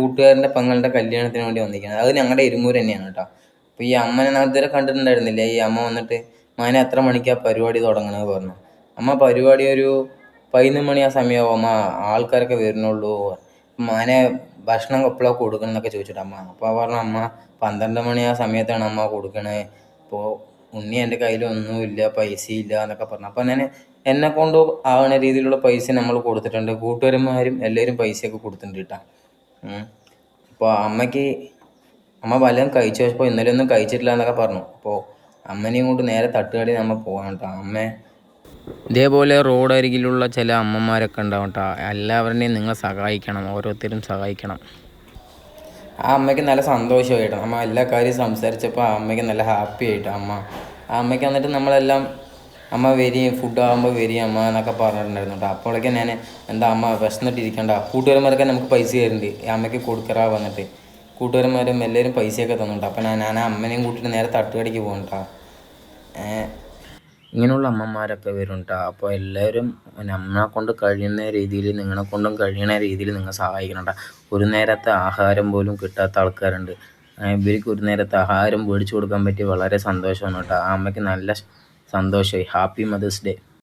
കൂട്ടുകാരൻ്റെ പെങ്ങളുടെ കല്യാണത്തിന് വേണ്ടി വന്നിരിക്കുന്നത്. അത് ഞങ്ങളുടെ എരുമൂര് തന്നെയാണ് കേട്ടോ. അപ്പോൾ ഈ അമ്മനെ ഞാൻ ഇതുവരെ കണ്ടിട്ടുണ്ടായിരുന്നില്ല. ഈ അമ്മ വന്നിട്ട് മോനെ എത്ര മണിക്കാണ് പരിപാടി തുടങ്ങണത് പറഞ്ഞു. അമ്മ പരിപാടി ഒരു 11 മണി ആ സമയമാവും അമ്മ ആൾക്കാരൊക്കെ വരുന്നുള്ളൂ. മോനെ ഭക്ഷണം എപ്പോഴാണ് കൊടുക്കണം എന്നൊക്കെ ചോദിച്ചിട്ട് അമ്മ. അപ്പോൾ പറഞ്ഞു അമ്മ 12 മണി ആ സമയത്താണ് അമ്മ കൊടുക്കണേ. അപ്പോൾ ഉണ്ണി എൻ്റെ കയ്യിലൊന്നുമില്ല, പൈസയില്ല എന്നൊക്കെ പറഞ്ഞു. അപ്പോൾ ഞാൻ എന്നെക്കൊണ്ട് ആവുന്ന രീതിയിലുള്ള പൈസ നമ്മൾ കൊടുത്തിട്ടുണ്ട്. കൂട്ടുകാരന്മാരും എല്ലാവരും പൈസയൊക്കെ കൊടുത്തിട്ടുണ്ട് കേട്ടോ. അപ്പോൾ അമ്മ വല്ലതും കഴിച്ചു വെച്ചപ്പോൾ ഇന്നലെ ഒന്നും കഴിച്ചിട്ടില്ല എന്നൊക്കെ പറഞ്ഞു. അപ്പോൾ അമ്മനെയും കൊണ്ട് നേരെ തട്ടുകടയിൽ നമ്മൾ പോകാം കേട്ടോ. ഇതേപോലെ റോഡരികിലുള്ള ചില അമ്മമാരൊക്കെ ഉണ്ടാവും കേട്ടോ. എല്ലാവരുടെയും നിങ്ങൾ സഹായിക്കണം, ഓരോരുത്തരും സഹായിക്കണം. ആ അമ്മയ്ക്ക് നല്ല സന്തോഷമായിട്ടോ. അമ്മ എല്ലാ കാര്യവും സംസാരിച്ചപ്പോൾ ആ അമ്മയ്ക്ക് നല്ല ഹാപ്പി ആയിട്ടോ. അമ്മയ്ക്ക് എന്നിട്ട് നമ്മളെല്ലാം അമ്മ വരികയും ഫുഡ് ആകുമ്പോൾ വരികയും അമ്മ എന്നൊക്കെ പറഞ്ഞിട്ടുണ്ടായിരുന്നു കേട്ടോ. അപ്പോഴേക്കും ഞാൻ എന്താ അമ്മ വിശന്നിട്ടിരിക്കണ്ട, കൂട്ടുകാരന്മാരൊക്കെ നമുക്ക് പൈസ തരുന്നുണ്ട്, അമ്മയ്ക്ക് കൊടുക്കറാ വന്നിട്ട് കൂട്ടുകാരന്മാരും എല്ലാവരും പൈസയൊക്കെ തന്നുണ്ട്. അപ്പോൾ ഞാൻ അമ്മനെയും കൂട്ടിയിട്ട് നേരെ തട്ടുകടയ്ക്ക് പോകും കേട്ടോ. ഇങ്ങനെയുള്ള അമ്മമാരൊക്കെ വരും കേട്ടോ. അപ്പോൾ എല്ലാവരും നമ്മളെ കൊണ്ട് കഴിയുന്ന രീതിയിൽ നിങ്ങളെ കൊണ്ടും കഴിയുന്ന രീതിയിൽ നിങ്ങൾ സഹായിക്കണം കേട്ടോ. ഒരു നേരത്തെ ആഹാരം പോലും കിട്ടാത്ത ആൾക്കാരുണ്ട്. ഇവർക്ക് ഒരു നേരത്തെ ആഹാരം മേടിച്ചു കൊടുക്കാൻ പറ്റി വളരെ സന്തോഷമാണ് കേട്ടോ. ആ അമ്മയ്ക്ക് നല്ല സന്തോഷമായി. Happy mother's day.